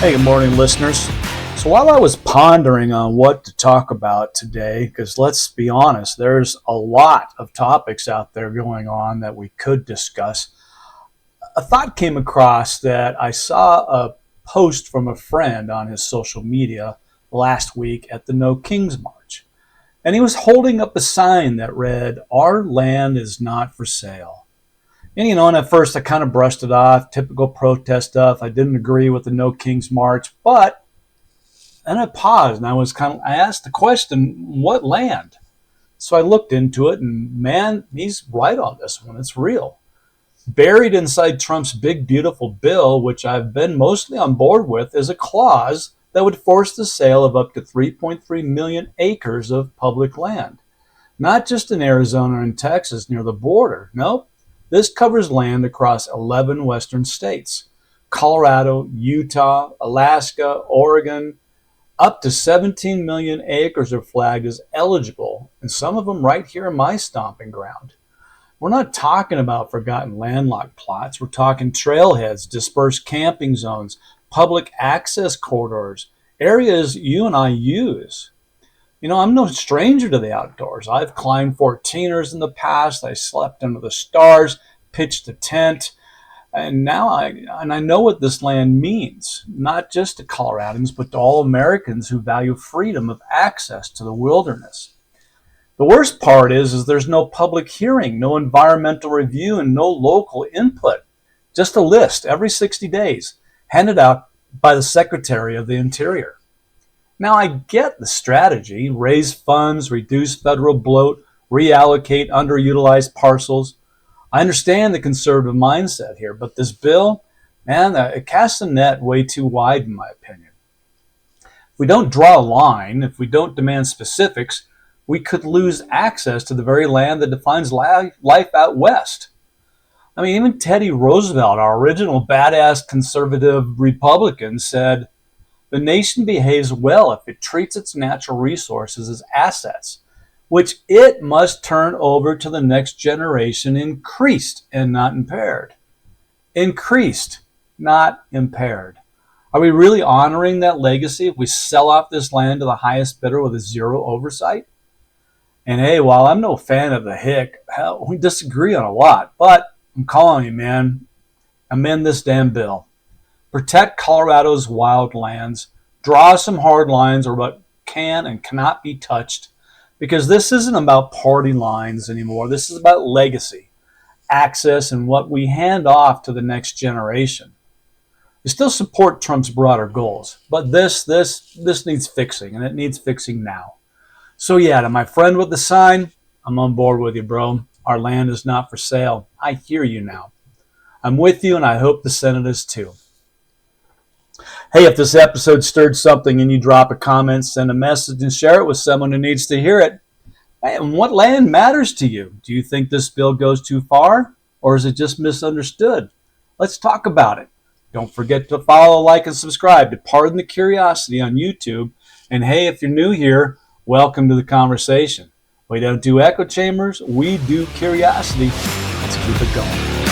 Hey, good morning, listeners. So while I was pondering on what to talk about today, because let's be honest, there's a lot of topics out there going on that we could discuss, a thought came across that I saw a post from a friend on his social media last week at the No Kings March. And he was holding up a sign that read, "Our land is not for sale." And at first I kind of brushed it off, typical protest stuff. I didn't agree with the No Kings March, but then I paused and I asked the question, what land? So I looked into it and man, he's right on this one. It's real. Buried inside Trump's big, beautiful bill, which I've been mostly on board with, is a clause that would force the sale of up to 3.3 million acres of public land. Not just in Arizona and Texas near the border. Nope. This covers land across 11 western states: Colorado, Utah, Alaska, Oregon. Up to 17 million acres are flagged as eligible, and some of them right here in my stomping ground. We're not talking about forgotten landlocked plots. We're talking trailheads, dispersed camping zones, public access corridors, areas you and I use. I'm no stranger to the outdoors. I've climbed 14ers in the past. I slept under the stars, pitched a tent, and now I know what this land means, not just to Coloradans, but to all Americans who value freedom of access to the wilderness. The worst part is there's no public hearing, no environmental review, and no local input. Just a list every 60 days, handed out by the Secretary of the Interior. Now, I get the strategy: raise funds, reduce federal bloat, reallocate underutilized parcels. I understand the conservative mindset here, but this bill, man, it casts the net way too wide, in my opinion. If we don't draw a line, if we don't demand specifics, we could lose access to the very land that defines life out west. Even Teddy Roosevelt, our original badass conservative Republican, said, "The nation behaves well if it treats its natural resources as assets, which it must turn over to the next generation increased and not impaired." Increased, not impaired. Are we really honoring that legacy if we sell off this land to the highest bidder with a zero oversight? And hey, while I'm no fan of the hick, hell, we disagree on a lot, but I'm calling you, man. Amend this damn bill. Protect Colorado's wildlands. Draw some hard lines or what can and cannot be touched, because this isn't about party lines anymore. This is about legacy, access, and what we hand off to the next generation. We still support Trump's broader goals, but this needs fixing, and it needs fixing now. So yeah, to my friend with the sign, I'm on board with you, bro. Our land is not for sale. I hear you now. I'm with you, and I hope the Senate is too. Hey, if this episode stirred something and you drop a comment, send a message, and share it with someone who needs to hear it. Hey, and what land matters to you? Do you think this bill goes too far, or is it just misunderstood? Let's talk about it. Don't forget to follow, like, and subscribe to Pardon the Curiosity on YouTube. And hey, if you're new here, welcome to the conversation. We don't do echo chambers, we do curiosity. Let's keep it going.